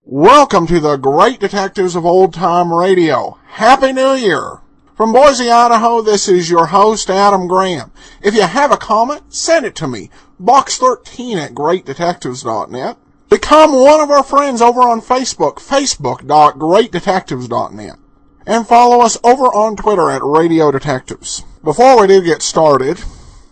Welcome to the Great Detectives of Old Time Radio. Happy New Year! From Boise, Idaho, this is your host, Adam Graham. If you have a comment, send it to me, box13@greatdetectives.net. Become one of our friends over on Facebook, facebook.greatdetectives.net. And follow us over on Twitter at Radio Detectives. Before we do get started,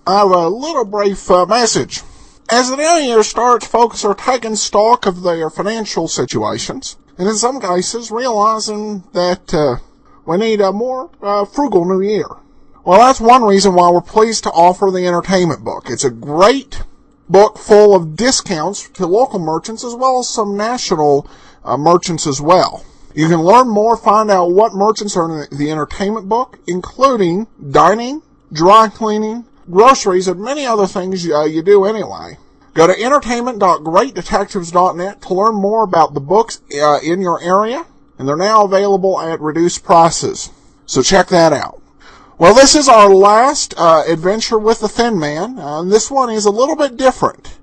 I have a little brief message. As the new year starts, folks are taking stock of their financial situations, and in some cases realizing that we need a more frugal new year. Well, that's one reason why we're pleased to offer the entertainment book. It's a great book full of discounts to local merchants as well as some national merchants as well. You can learn more, find out what merchants are in the entertainment book, including dining, dry cleaning, groceries, and many other things you do anyway. Go to entertainment.greatdetectives.net to learn more about the books in your area, and they're now available at reduced prices. So check that out. Well, this is our last adventure with the Thin Man, and this one is a little bit different.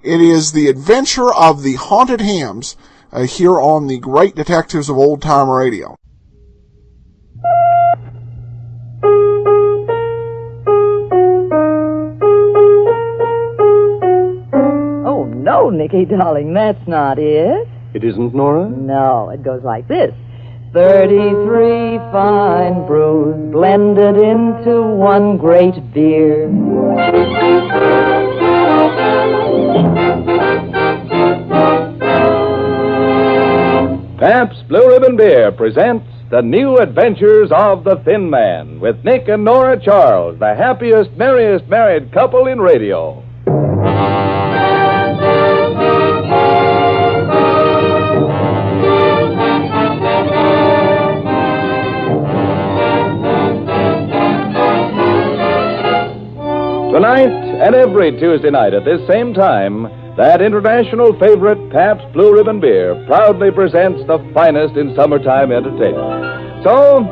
It is the adventure of the haunted hams here on the Great Detectives of Old Time Radio. No, Nicky, darling, that's not it. It isn't, Nora? No, it goes like this. 33 fine brews blended into one great beer. Pabst Blue Ribbon Beer presents The New Adventures of the Thin Man with Nick and Nora Charles, the happiest, merriest married couple in radio. Tonight and every Tuesday night at this same time, that international favorite Pabst Blue Ribbon Beer proudly presents the finest in summertime entertainment. So,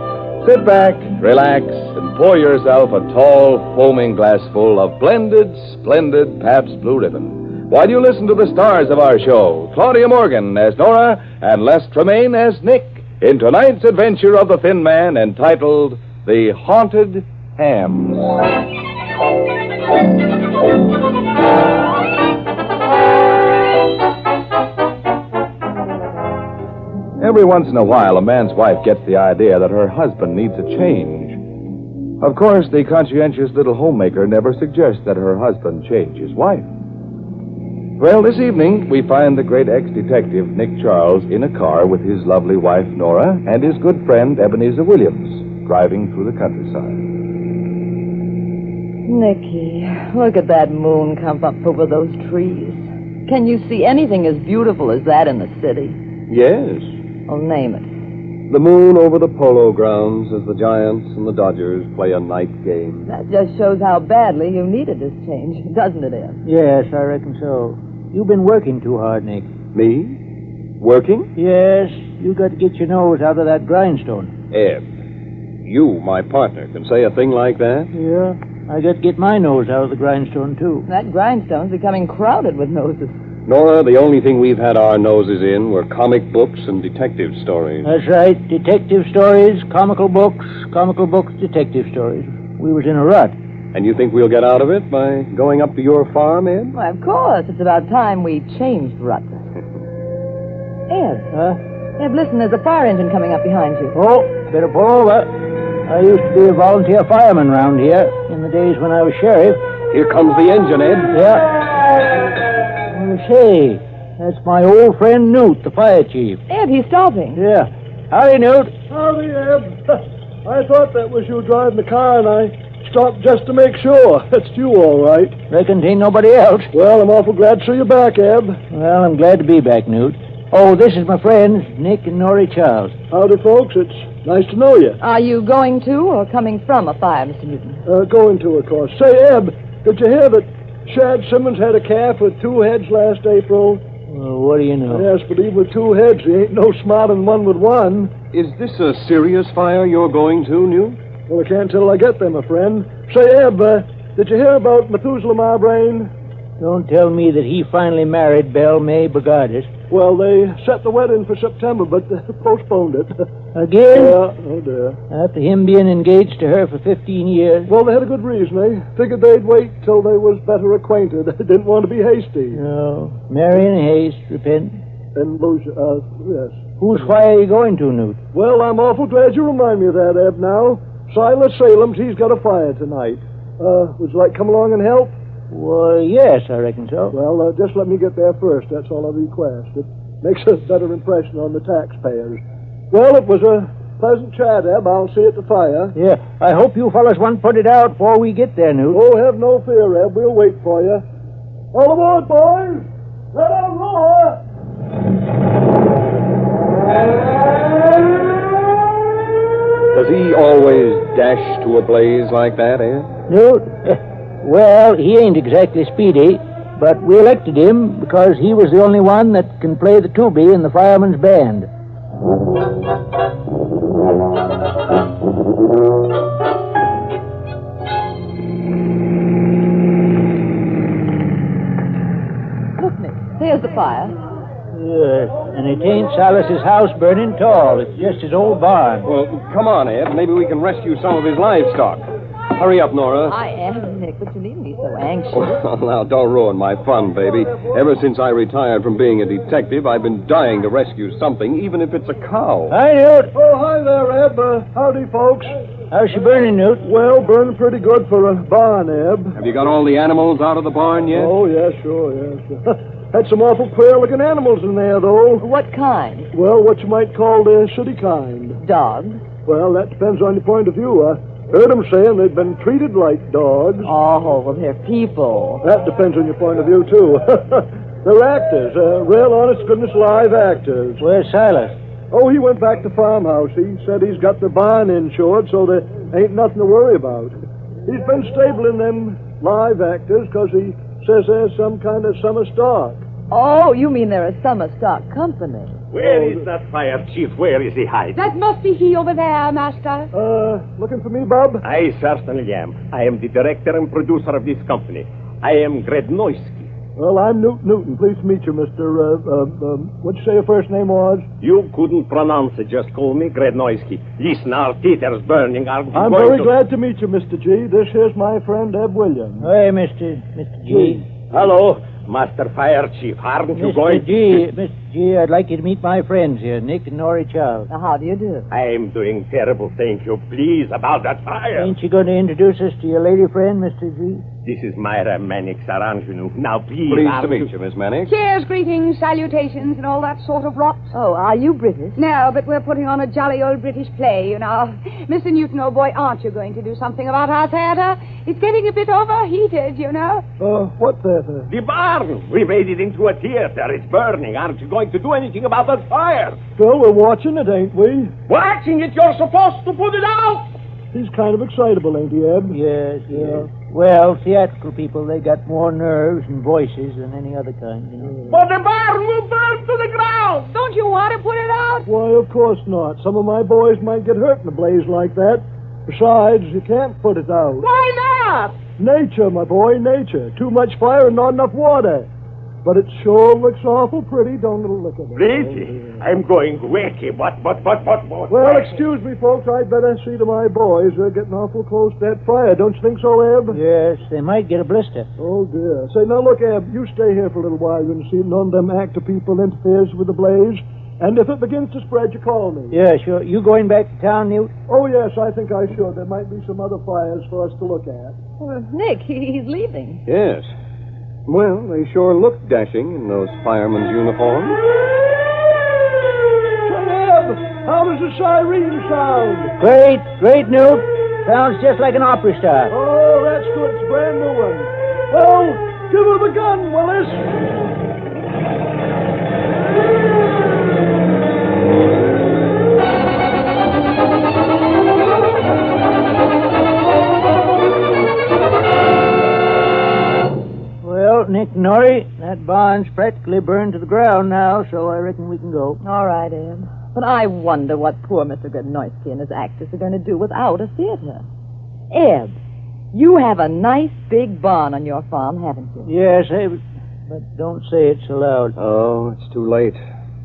sit back, relax, and pour yourself a tall, foaming glassful of blended, splendid Pabst Blue Ribbon while you listen to the stars of our show, Claudia Morgan as Nora and Les Tremaine as Nick, in tonight's adventure of the Thin Man entitled The Haunted Hams. Every once in a while, a man's wife gets the idea that her husband needs a change. Of course, the conscientious little homemaker never suggests that her husband change his wife. Well, this evening, we find the great ex-detective, Nick Charles, in a car with his lovely wife, Nora, and his good friend, Ebenezer Williams, driving through the countryside. Nicky, look at that moon come up over those trees. Can you see anything as beautiful as that in the city? Yes. Well, name it. The moon over the polo grounds as the Giants and the Dodgers play a night game. That just shows how badly you needed this change, doesn't it, Ed? Yes, I reckon so. You've been working too hard, Nick. Me? Working? Yes, you got to get your nose out of that grindstone. Ed, you, my partner, can say a thing like that? Yeah, I got to get my nose out of the grindstone, too. That grindstone's becoming crowded with noses. Nora, the only thing we've had our noses in were comic books and detective stories. That's right. Detective stories, comical books, detective stories. We was in a rut. And you think we'll get out of it by going up to your farm, Ed? Why, of course. It's about time we changed ruts. Ed. Huh? Ed, listen, there's a fire engine coming up behind you. Oh, better pull over. I used to be a volunteer fireman round here in the days when I was sheriff. Here comes the engine, Ed. Yeah. Well, say, that's my old friend Newt, the fire chief. Ed, he's stopping. Yeah. Howdy, Newt. Howdy, Ed. I thought that was you driving the car, and I stopped just to make sure. That's you, all right. Reckon ain't nobody else. Well, I'm awful glad to see you back, Ed. Well, I'm glad to be back, Newt. Oh, this is my friends, Nick and Nora Charles. Howdy, folks. It's nice to know you. Are you going to or coming from a fire, Mr. Newton? Going to, of course. Say, Eb, did you hear that Shad Simmons had a calf with 2 heads last April? Well, what do you know? Yes, but even with 2 heads, he ain't no smarter than one with one. Is this a serious fire you're going to, Newt? Well, I can't till I get there, my friend. Say, Eb, did you hear about Methuselah Marbrain? Don't tell me that he finally married Belle May Bogardus. Well, they set the wedding for September, but postponed it. Again? Yeah, oh dear. After him being engaged to her for 15 years? Well, they had a good reason, eh? Figured they'd wait till they was better acquainted. Didn't want to be hasty. No. Marry in haste, repent. And lose, yes. Whose fire are you going to, Newt? Well, I'm awful glad you remind me of that, Eb, now. Silas Salem's, he's got a fire tonight. Would you like to come along and help? Well, yes, I reckon so. Well, just let me get there first. That's all I request. It makes a better impression on the taxpayers. Well, it was a pleasant chat, Eb. I'll see you at the fire. Yeah, I hope you fellas won't put it out before we get there, Newt. Oh, have no fear, Eb. We'll wait for you. All aboard, boys! Let out roar! Does he always dash to a blaze like that, eh? Newt? Well, he ain't exactly speedy, but we elected him because he was the only one that can play the tubie in the fireman's band. Look, Nick, there's the fire. And it ain't Silas's house burning tall. It's just his old barn. Well, come on, Ed. Maybe we can rescue some of his livestock. Hurry up, Nora. I am, Nick, but you needn't be so anxious. Oh, now, don't ruin my fun, baby. Ever since I retired from being a detective, I've been dying to rescue something, even if it's a cow. Hi, Newt. Oh, hi there, Eb. Howdy, folks. How's she burning, Newt? Well, burning pretty good for a barn, Eb. Have you got all the animals out of the barn yet? Oh, yeah, sure, yes. Had some awful queer-looking animals in there, though. What kind? Well, what you might call the city kind. Dogs? Well, that depends on your point of view. Heard them saying they'd been treated like dogs. Oh, well, they're people. That depends on your point of view, too. They're actors, real honest-goodness live actors. Where's Silas? Oh, he went back to farmhouse. He said he's got the barn insured, so there ain't nothing to worry about. He's been stabling them live actors because he says there's some kind of summer stock. Oh, you mean they're a summer stock company. Where is that fire chief? Where is he hiding? That must be he over there, Master. Looking for me, Bob? I certainly am. I am the director and producer of this company. I am Grednoisky. Well, I'm Newton. Pleased to meet you, Mr. What'd you say your first name was? You couldn't pronounce it. Just call me Grednoisky. Listen, our theater's burning. I'm very glad to meet you, Mr. G. This here's my friend, Eb Williams. Hey, Mr. G. Hello, Master Fire Chief. Aren't you going? Mr. G, I'd like you to meet my friends here, Nick and Nora Charles. Now, how do you do? I am doing terrible, thank you. Please, about that fire. Ain't you going to introduce us to your lady friend, Mr. G? This is Myra Mannix Arrangenu. Now, please. Pleased to meet you, Miss Mannix. Cheers, greetings, salutations, and all that sort of rot. Oh, are you British? No, but we're putting on a jolly old British play, you know. Mr. Newton, old boy, aren't you going to do something about our theater? It's getting a bit overheated, you know. What theater? The barn. We made it into a theater. It's burning. Aren't you going to do anything about that fire? Well, we're watching it, ain't we? Watching it? You're supposed to put it out. He's kind of excitable, ain't he, Eb? Yes. Well, theatrical people, they got more nerves and voices than any other kind, you know. But the barn will burn to the ground. Don't you want to put it out? Why, of course not. Some of my boys might get hurt in a blaze like that. Besides, you can't put it out. Why not? Nature, my boy, nature. Too much fire and not enough water. But it sure looks awful pretty, don't it? Look at it. Pretty? I'm going wacky. What? Well, excuse me, folks. I'd better see to my boys. They're getting awful close to that fire. Don't you think so, Eb? Yes, they might get a blister. Oh, dear. Say, now, look, Eb, you stay here for a little while. You're going to see none of them actor people interferes with the blaze. And if it begins to spread, you call me. Yeah, sure. You going back to town, Newt? Oh, yes, I think I should. There might be some other fires for us to look at. Well, Nick, he's leaving. Yes. Well, they sure look dashing in those firemen's uniforms. Say, Eb, how does the siren sound? Great, Newt. Sounds just like an opera star. Oh, that's good. It's a brand new one. Well, give her the gun, Willis. Nick, Nora. That barn's practically burned to the ground now, so I reckon we can go. All right, Ed. But I wonder what poor Mr. Godnoitsky and his actress are going to do without a theater. Ed, you have a nice big barn on your farm, haven't you? Yes, but don't say it so loud. Oh, it's too late.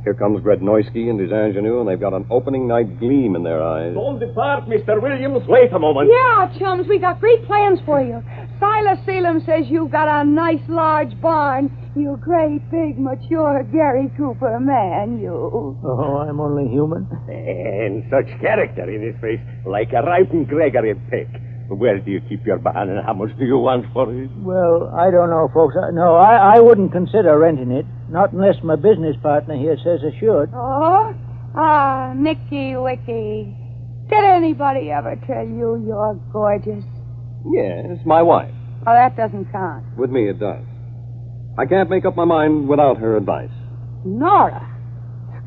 Here comes Grednoisky and his ingenue, and they've got an opening night gleam in their eyes. Don't depart, Mr. Williams. Wait a moment. Yeah, chums, we got great plans for you. Silas Salem says you've got a nice large barn. You great, big, mature Gary Cooper man, you. Oh, I'm only human. And such character in his face, like a ripened Gregory Peck. Where do you keep your barn, and how much do you want for it? Well, I don't know, folks. No, I wouldn't consider renting it. Not unless my business partner here says I should. Oh? Ah, Nicky Wicky. Did anybody ever tell you you're gorgeous? Yes, my wife. Oh, that doesn't count. With me, it does. I can't make up my mind without her advice. Nora.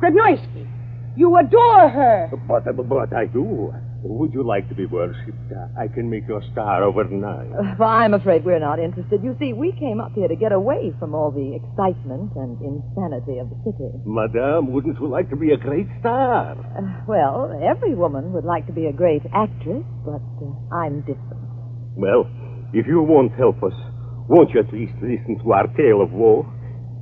Grednoisky. You adore her. But I do. Would you like to be worshipped? I can make you a star overnight. Well, I'm afraid we're not interested. You see, we came up here to get away from all the excitement and insanity of the city. Madame, wouldn't you like to be a great star? Well, every woman would like to be a great actress, but I'm different. Well, if you won't help us, won't you at least listen to our tale of woe?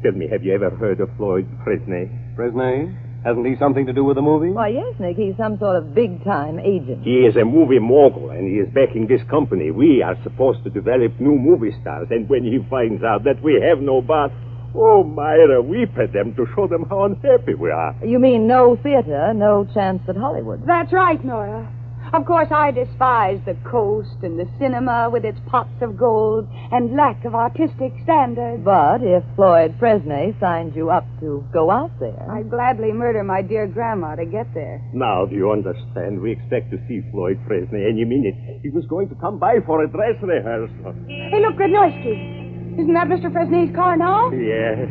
Tell me, have you ever heard of Floyd Fresnay? Fresnay? Hasn't he something to do with the movie? Why, yes, Nick. He's some sort of big-time agent. He is a movie mogul, and he is backing this company. We are supposed to develop new movie stars, and when he finds out that we have no bar, oh, Myra, weep at them to show them how unhappy we are. You mean no theater, no chance at Hollywood? That's right, Nora. Of course, I despise the coast and the cinema with its pots of gold and lack of artistic standards. But if Floyd Fresnay signed you up to go out there... I'd gladly murder my dear grandma to get there. Now, do you understand? We expect to see Floyd Fresnay any minute. He was going to come by for a dress rehearsal. Hey, look, Grednoisky. Isn't that Mr. Fresnay's car now? Yes.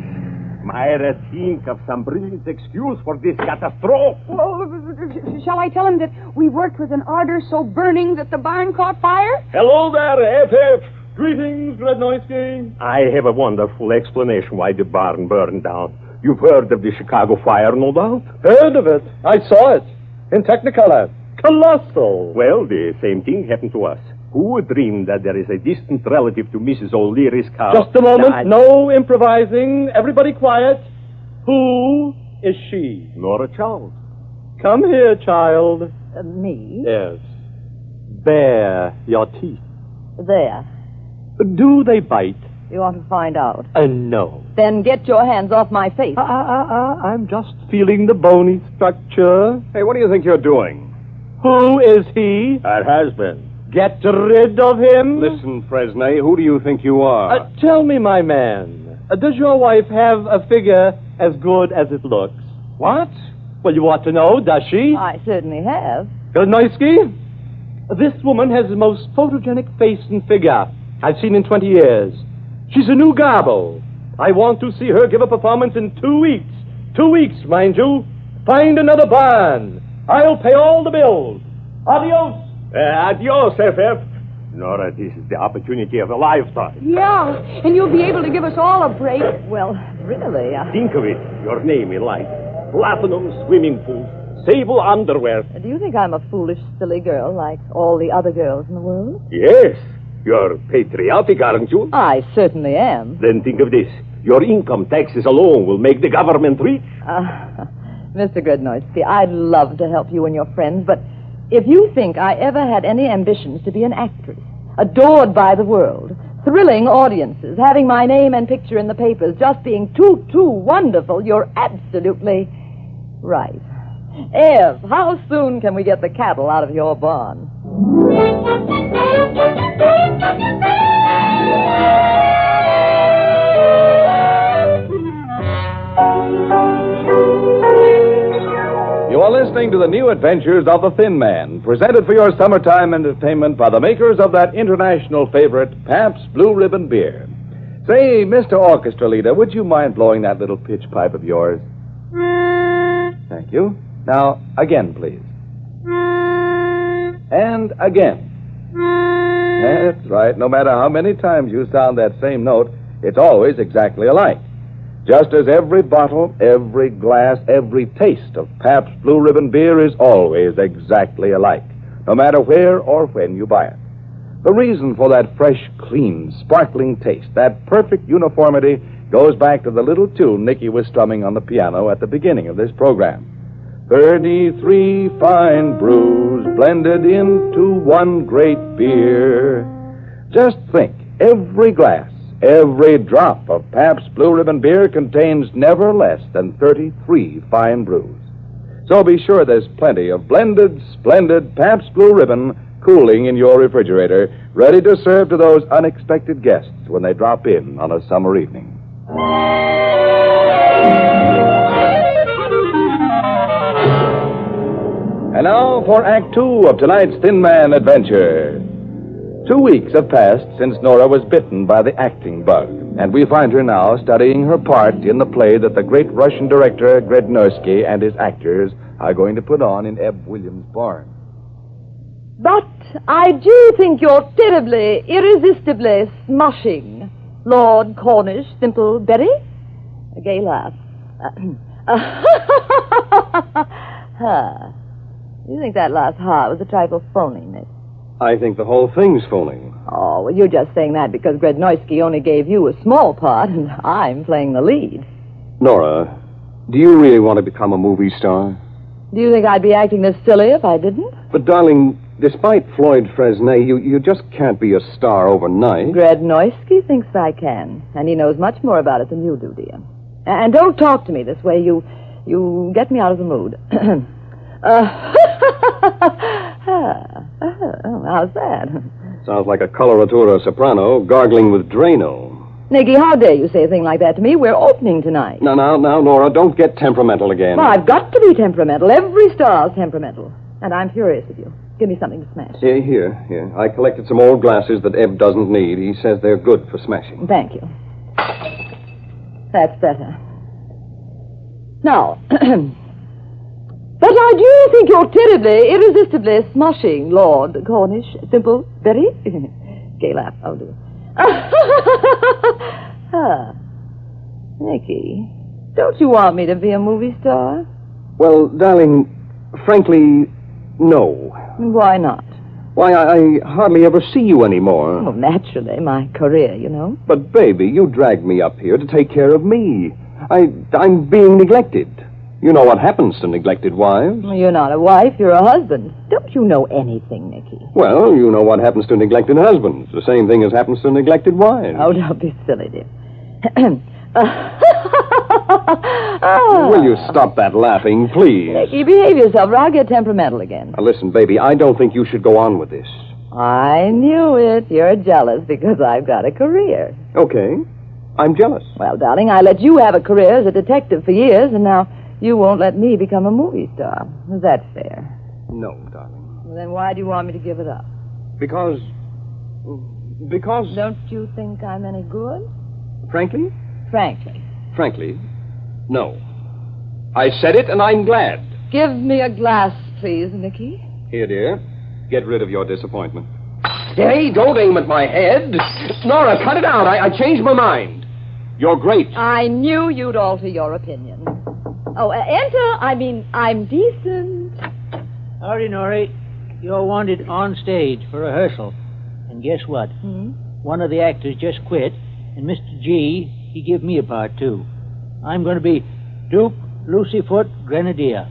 Myra, think of some brilliant excuse for this catastrophe. Well, shall I tell him that we worked with an ardor so burning that the barn caught fire? Hello there, FF. Greetings, Grednoisky. I have a wonderful explanation why the barn burned down. You've heard of the Chicago fire, no doubt? Heard of it. I saw it. In Technicolor. Colossal. Well, the same thing happened to us. Who would dream that there is a distant relative to Mrs. O'Leary's cow? Just a moment. No improvising. Everybody quiet. Who is she? Nora Charles. Come here, child. Me? Yes. Bare your teeth. There. Do they bite? You want to find out? No. Then get your hands off my face. I'm just feeling the bony structure. Hey, what do you think you're doing? Who is he? Her husband. Get rid of him. Listen, Fresnay, who do you think you are? Tell me, my man, does your wife have a figure as good as it looks? What? Well, you ought to know, does she? I certainly have. Godnoisky, this woman has the most photogenic face and figure I've seen in 20 years. She's a new garbo. I want to see her give a performance in 2 weeks. 2 weeks, mind you. Find another barn. I'll pay all the bills. Adios. Adios, FF. Nora, this is the opportunity of a lifetime. Yeah, and you'll be able to give us all a break. Well, really, Think of it. Your name in life. Platinum swimming pool. Sable underwear. Do you think I'm a foolish, silly girl like all the other girls in the world? Yes. You're patriotic, aren't you? I certainly am. Then think of this. Your income taxes alone will make the government rich. Mr. Godnoitsky, I'd love to help you and your friends, but if you think I ever had any ambitions to be an actress, adored by the world, thrilling audiences, having my name and picture in the papers, just being too wonderful, you're absolutely right. Ev, how soon can we get the cattle out of your barn? You are listening to the new adventures of the Thin Man, presented for your summertime entertainment by the makers of that international favorite, Pabst Blue Ribbon Beer. Say, Mr. Orchestra Leader, would you mind blowing that little pitch pipe of yours? Thank you. Now, again, please. And again. That's right. No matter how many times you sound that same note, it's always exactly alike. Just as every bottle, every glass, every taste of Pabst Blue Ribbon beer is always exactly alike, no matter where or when you buy it. The reason for that fresh, clean, sparkling taste, that perfect uniformity, goes back to the little tune Nicky was strumming on the piano at the beginning of this program. 33 fine brews blended into one great beer. Just think, every glass, every drop of Pabst Blue Ribbon beer contains never less than 33 fine brews. So be sure there's plenty of blended, splendid Pabst Blue Ribbon cooling in your refrigerator, ready to serve to those unexpected guests when they drop in on a summer evening. And now for Act 2 of tonight's Thin Man adventure. 2 weeks have passed since Nora was bitten by the acting bug, and we find her now studying her part in the play that the great Russian director Grednorsky and his actors are going to put on in Eb Williams' barn. But I do think you're terribly, irresistibly smushing, Lord Cornish Simple Berry. A gay laugh. You think that last ha was a trifle phony, Nick? I think the whole thing's phony. Oh, well, you're just saying that because Grednorsky only gave you a small part and I'm playing the lead. Nora, do you really want to become a movie star? Do you think I'd be acting this silly if I didn't? But, darling, despite Floyd Fresnay, you just can't be a star overnight. Grednorsky thinks I can, and he knows much more about it than you do, dear. And don't talk to me this way. You get me out of the mood. How's that? Sounds like a coloratura soprano gargling with Drano. Nicky, how dare you say a thing like that to me? We're opening tonight. Now, Nora, don't get temperamental again. Well, I've got to be temperamental. Every star's temperamental. And I'm furious with you. Give me something to smash. Here. I collected some old glasses that Eb doesn't need. He says they're good for smashing. Thank you. That's better. Now, but I do think you're terribly, irresistibly smushing, Lord Cornish Simple Berry. Gay laugh, I'll do. Nicky, don't you want me to be a movie star? Well, darling, frankly, no. Why not? Why, I hardly ever see you anymore. Oh, naturally, my career, you know. But, baby, you dragged me up here to take care of me. I'm being neglected. You know what happens to neglected wives. You're not a wife, you're a husband. Don't you know anything, Nicky? Well, you know what happens to neglected husbands. The same thing as happens to neglected wives. Oh, don't be silly, dear. Will you stop that laughing, please? Nicky, behave yourself or I'll get temperamental again. Now, listen, baby, I don't think you should go on with this. I knew it. You're jealous because I've got a career. Okay. I'm jealous. Well, darling, I let you have a career as a detective for years, and now you won't let me become a movie star. Is that fair? No, darling. Well, then why do you want me to give it up? Because... Don't you think I'm any good? Frankly? Frankly, no. I said it, and I'm glad. Give me a glass, please, Nicky. Here, dear. Get rid of your disappointment. Hey, don't aim at my head. Nora, cut it out. I changed my mind. You're great. I knew you'd alter your opinion. Oh, I'm decent. Howdy, Nori. You're wanted on stage for rehearsal. And guess what? One of the actors just quit, and Mr. G, he give me a part, too. I'm going to be Duke Lucyfoot Grenadier.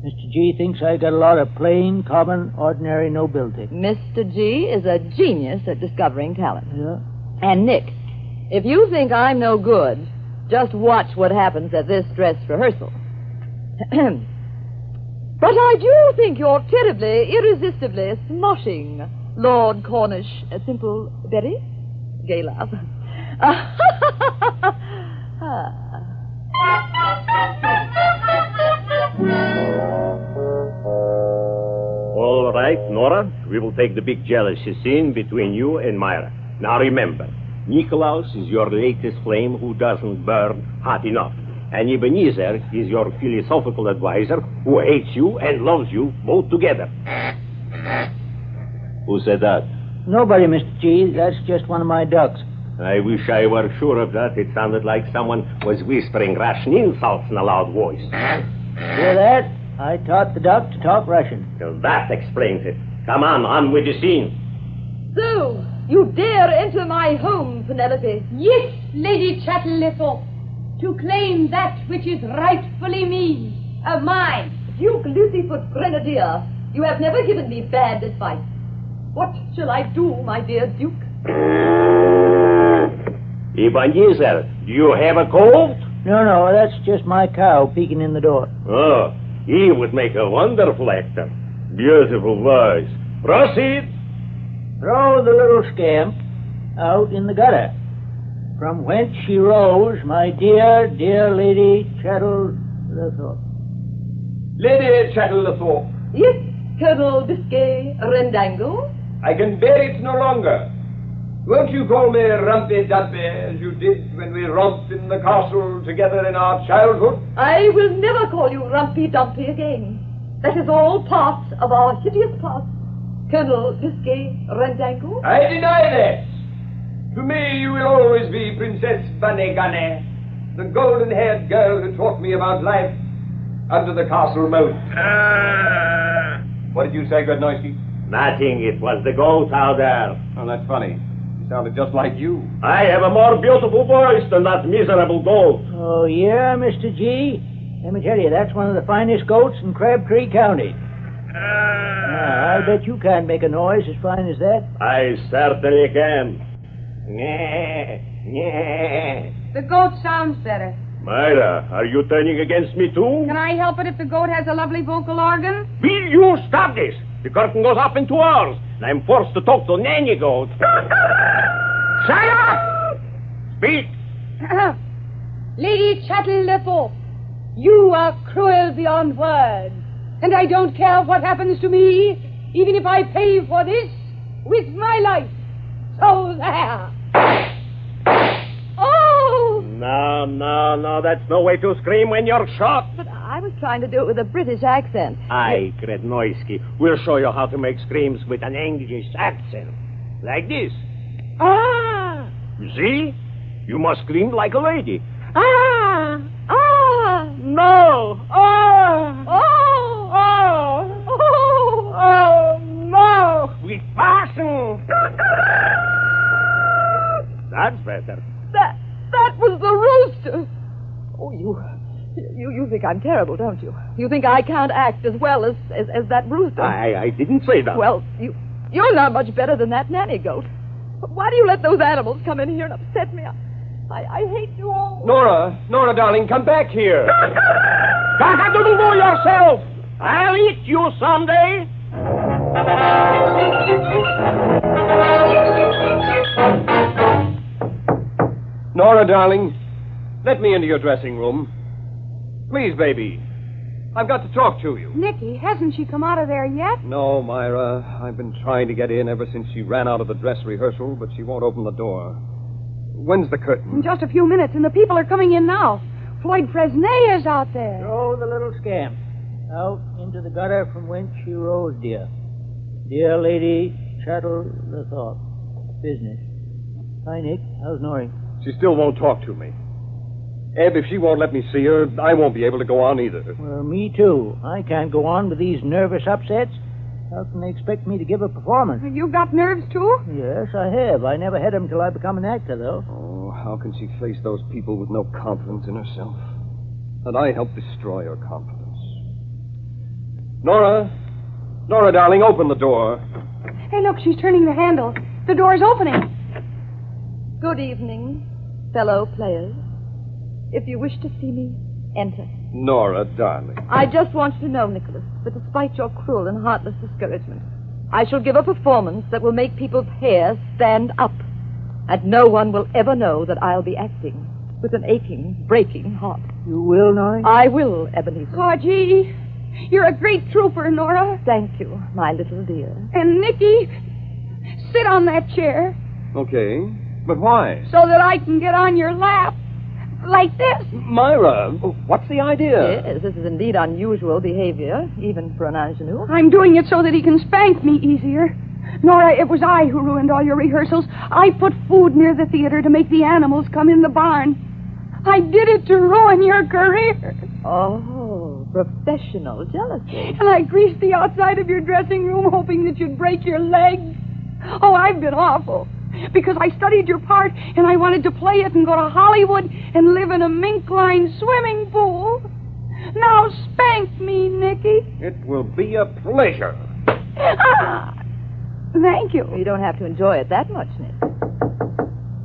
Mr. G thinks I got a lot of plain, common, ordinary nobility. Mr. G is a genius at discovering talent. Yeah? And, Nick, if you think I'm no good, just watch what happens at this dress rehearsal. But I do think you're terribly, irresistibly smushing, Lord Cornish Simple Berry. Gay laugh. All right, Nora, we will take the big jealousy scene between you and Myra. Now remember, Nikolaus is your latest flame who doesn't burn hot enough. And Ebenezer is your philosophical advisor who hates you and loves you both together. Who said that? Nobody, Mr. G. That's just one of my ducks. I wish I were sure of that. It sounded like someone was whispering Russian insults in a loud voice. Hear that? I taught the duck to talk Russian. Well, that explains it. Come on with the scene. So, you dare enter my home, Penelope? Yes, Lady Chatterlithorpe, to claim that which is rightfully mine. Duke Lucyfoot Grenadier, you have never given me bad advice. What shall I do, my dear Duke? Ebenezer, do you have a cold? No, that's just my cow peeking in the door. Oh, he would make a wonderful actor. Beautiful voice. Proceed. Throw the little scamp out in the gutter, from whence she rose, my dear Lady Chatterlithorpe. Lady Chatterlithorpe, Yes, Colonel Biscay Rendangle? I can bear it no longer. Won't you call me Rumpy Dumpy as you did when we romped in the castle together in our childhood? I will never call you Rumpy Dumpy again. That is all part of our hideous past. Colonel Biscay Rendangle? I deny that. To me, you will always be Princess Bunny Gunny, the golden-haired girl who taught me about life under the castle moat. What did you say, Godnoisky? Nothing. It was the goat out there. Oh, that's funny. He sounded just like you. I have a more beautiful voice than that miserable goat. Oh, yeah, Mr. G? Let me tell you, that's one of the finest goats in Crabtree County. I bet you can't make a noise as fine as that. I certainly can. The goat sounds better. Myra, are you turning against me too? Can I help it if the goat has a lovely vocal organ? Will you stop this? The curtain goes up in 2 hours, and I'm forced to talk to Nanny Goat. Shut up! Speak! Lady Chatterlithorpe, you are cruel beyond words. And I don't care what happens to me, even if I pay for this with my life. So there. Oh! No, that's no way to scream when you're shot. But I was trying to do it with a British accent. Aye, Grednoisky, we'll show you how to make screams with an English accent. Like this. Ah! You see? You must scream like a lady. Ah! Ah! No! Ah! Oh! Oh! Oh! Oh! No! With passion! That's better. That was the rooster. Oh, you think I'm terrible, don't you? You think I can't act as well as that rooster? I didn't say that. Well, you're not much better than that nanny goat. But why do you let those animals come in here and upset me? I hate you all. Nora, darling, come back here. Cock-a-doodle-doo yourself! I'll eat you someday! Nora, darling, let me into your dressing room. Please, baby. I've got to talk to you. Nicky, hasn't she come out of there yet? No, Myra. I've been trying to get in ever since she ran out of the dress rehearsal, but she won't open the door. When's the curtain? In just a few minutes, and the people are coming in now. Floyd Fresnay is out there. Throw the little scamp out into the gutter from whence she rose, dear. Dear Lady Chatterlithorpe. Business. Hi, Nick. How's Nori? She still won't talk to me. Eb, if she won't let me see her, I won't be able to go on either. Well, me too. I can't go on with these nervous upsets. How can they expect me to give a performance? You got nerves, too? Yes, I have. I never had them till I become an actor, though. Oh, how can she face those people with no confidence in herself? And I helped destroy her confidence. Nora, darling, open the door. Hey, look, she's turning the handle. The door's opening. Good evening, fellow players. If you wish to see me, enter. Nora, darling. I just want you to know, Nicholas, that despite your cruel and heartless discouragement, I shall give a performance that will make people's hair stand up. And no one will ever know that I'll be acting with an aching, breaking heart. You will, Nori? I will, Ebenezer. Oh, gee. You're a great trooper, Nora. Thank you, my little dear. And, Nicky, sit on that chair. Okay, but why? So that I can get on your lap. Like this. Myra, what's the idea? Yes, this is indeed unusual behavior, even for an ingenue. I'm doing it so that he can spank me easier. Nora, it was I who ruined all your rehearsals. I put food near the theater to make the animals come in the barn. I did it to ruin your career. Oh, professional jealousy. And I greased the outside of your dressing room hoping that you'd break your leg. Oh, I've been awful. Because I studied your part and I wanted to play it and go to Hollywood and live in a mink-lined swimming pool. Now spank me, Nicky. It will be a pleasure. Ah, thank you. You don't have to enjoy it that much, Nick.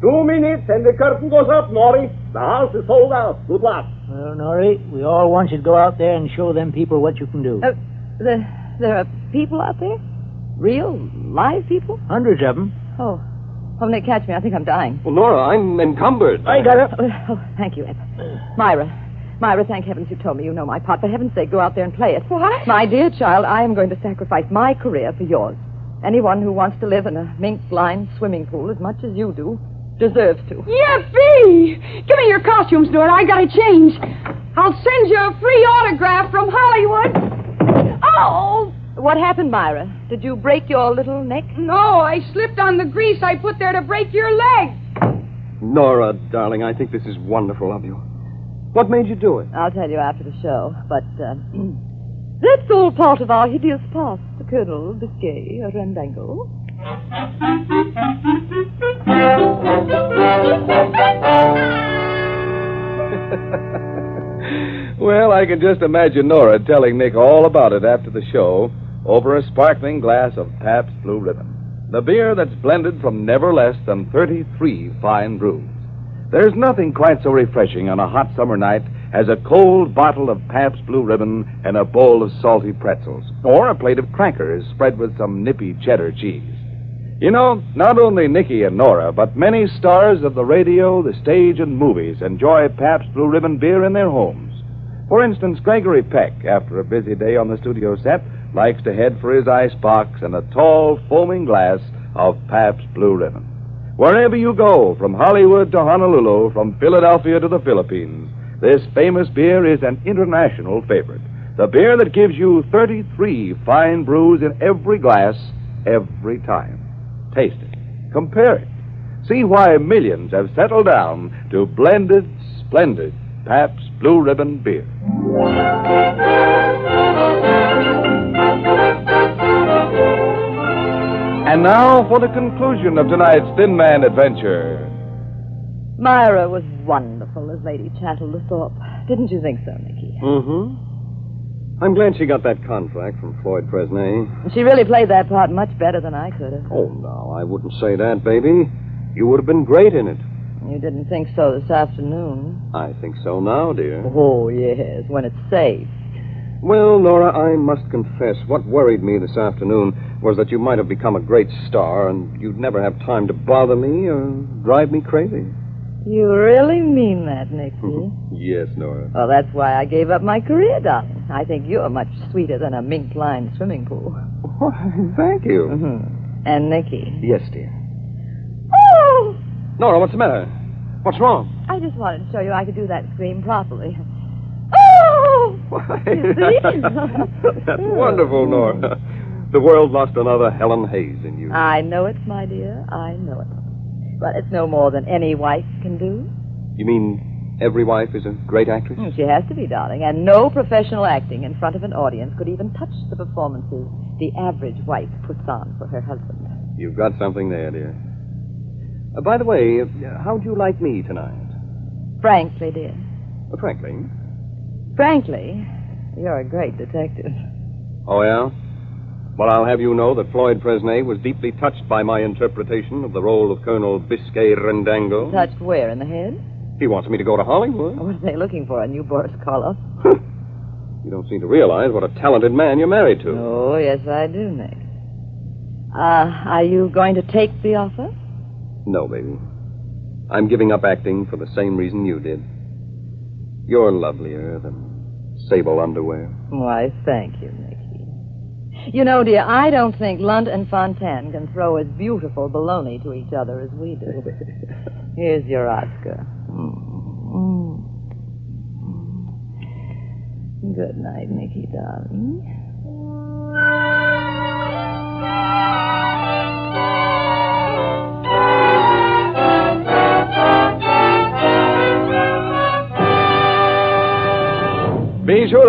2 minutes and the curtain goes up, Nori. The house is sold out. Good luck. Well, Nori, we all want you to go out there and show them people what you can do. There are people out there? Real, live people? Hundreds of them. Oh, Nick, catch me. I think I'm dying. Well, Nora, I'm encumbered. I got it. Oh, thank you, Ed. Myra, thank heavens you told me you know my part. For heaven's sake, go out there and play it. What? My dear child, I am going to sacrifice my career for yours. Anyone who wants to live in a mink-lined swimming pool as much as you do deserves to. Yippee! Give me your costumes, Nora. I gotta change. I'll send you a free autograph from Hollywood. Oh! What happened, Myra? Did you break your little neck? No, I slipped on the grease I put there to break your leg. Nora, darling, I think this is wonderful of you. What made you do it? I'll tell you after the show, but that's all part of our hideous past, Colonel Biscay Randango. Well, I can just imagine Nora telling Nick all about it after the show over a sparkling glass of Pabst Blue Ribbon, the beer that's blended from never less than 33 fine brews. There's nothing quite so refreshing on a hot summer night as a cold bottle of Pabst Blue Ribbon and a bowl of salty pretzels, or a plate of crackers spread with some nippy cheddar cheese. You know, not only Nicky and Nora, but many stars of the radio, the stage, and movies enjoy Pabst Blue Ribbon beer in their homes. For instance, Gregory Peck, after a busy day on the studio set, likes to head for his ice box and a tall, foaming glass of Pabst Blue Ribbon. Wherever you go, from Hollywood to Honolulu, from Philadelphia to the Philippines, this famous beer is an international favorite. The beer that gives you 33 fine brews in every glass, every time. Taste it. Compare it. See why millions have settled down to blended, splendid Pabst Blue Ribbon beer. And now for the conclusion of tonight's Thin Man adventure. Myra was wonderful as Lady Chatterthorpe. Didn't you think so, Nicky? Mm-hmm. I'm glad she got that contract from Floyd Fresnay. She really played that part much better than I could have. Oh, no, I wouldn't say that, baby. You would have been great in it. You didn't think so this afternoon. I think so now, dear. Oh, yes, when it's safe. Well, Nora, I must confess, what worried me this afternoon was that you might have become a great star and you'd never have time to bother me or drive me crazy. You really mean that, Nicky? Yes, Nora. Well, that's why I gave up my career, darling. I think you're much sweeter than a mink-lined swimming pool. Why, thank you. Mm-hmm. And Nicky? Yes, dear. Oh! Nora, what's the matter? What's wrong? I just wanted to show you I could do that scream properly. Oh! Why, You see? that's wonderful, Nora. The world lost another Helen Hayes in you. I know it, my dear. I know it. But it's no more than any wife can do. You mean every wife is a great actress? She has to be, darling. And no professional acting in front of an audience could even touch the performances the average wife puts on for her husband. You've got something there, dear. By the way, how'd you like me tonight? Frankly, dear. Frankly? Frankly, you're a great detective. Oh, yeah? Well, I'll have you know that Floyd Fresnay was deeply touched by my interpretation of the role of Colonel Biscay Randango. Touched where, in the head? He wants me to go to Hollywood. What are they looking for, a new Boris Karloff? You don't seem to realize what a talented man you're married to. Oh, yes, I do, Nick. Are you going to take the offer? No, baby. I'm giving up acting for the same reason you did. You're lovelier than sable underwear. Why, thank you, Nicky. You know, dear, I don't think Lunt and Fontaine can throw as beautiful baloney to each other as we do. Here's your Oscar. Good night, Nicky, darling.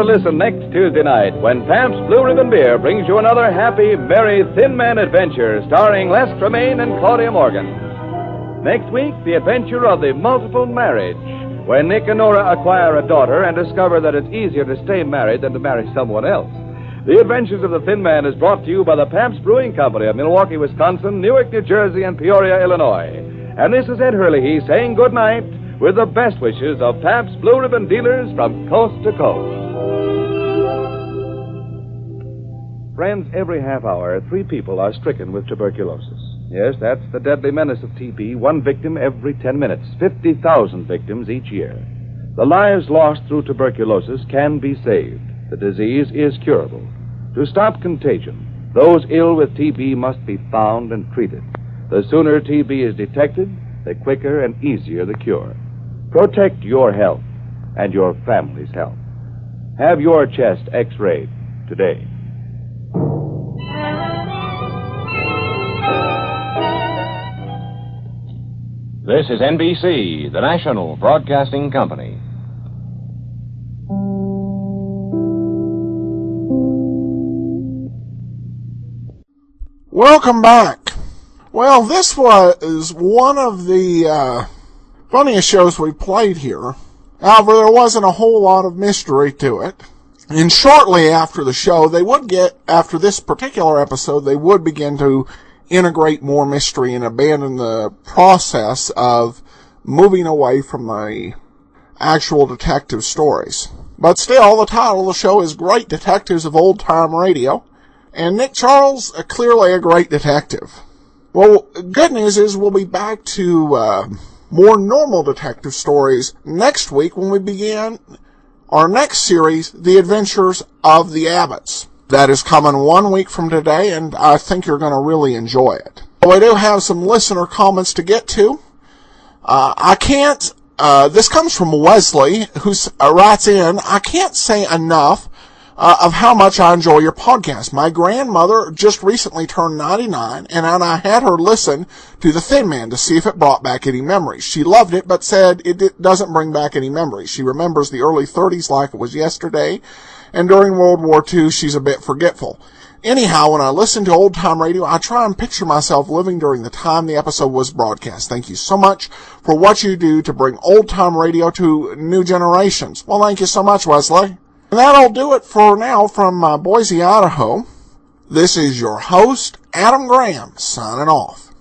listen next Tuesday night when Pabst Blue Ribbon Beer brings you another happy, merry Thin Man adventure starring Les Tremaine and Claudia Morgan. Next week, the adventure of the multiple marriage, when Nick and Nora acquire a daughter and discover that it's easier to stay married than to marry someone else. The Adventures of the Thin Man is brought to you by the Pabst Brewing Company of Milwaukee, Wisconsin, Newark, New Jersey, and Peoria, Illinois. And this is Ed Hurley saying good night with the best wishes of Pabst Blue Ribbon dealers from coast to coast. Friends, every half hour, 3 people are stricken with tuberculosis. Yes, that's the deadly menace of TB, 1 victim every 10 minutes, 50,000 victims each year. The lives lost through tuberculosis can be saved. The disease is curable. To stop contagion, those ill with TB must be found and treated. The sooner TB is detected, the quicker and easier the cure. Protect your health and your family's health. Have your chest x-rayed today. This is NBC, the national broadcasting company. Welcome back. Well, this was one of the funniest shows we played here. However, there wasn't a whole lot of mystery to it. And shortly after the show, after this particular episode, they would begin to integrate more mystery and abandon the process of moving away from the actual detective stories. But still, the title of the show is Great Detectives of Old Time Radio, and Nick Charles, clearly a great detective. Well, good news is we'll be back to more normal detective stories next week when we begin our next series, The Adventures of the Abbotts. That is coming 1 week from today, and I think you're going to really enjoy it. We do have some listener comments to get to. This comes from Wesley, who writes in, I can't say enough of how much I enjoy your podcast. My grandmother just recently turned 99, and I had her listen to The Thin Man to see if it brought back any memories. She loved it, but said it doesn't bring back any memories. She remembers the early 30s like it was yesterday, and during World War II, she's a bit forgetful. Anyhow, when I listen to old-time radio, I try and picture myself living during the time the episode was broadcast. Thank you so much for what you do to bring old-time radio to new generations. Well, thank you so much, Wesley. And that'll do it for now from Boise, Idaho. This is your host, Adam Graham, signing off.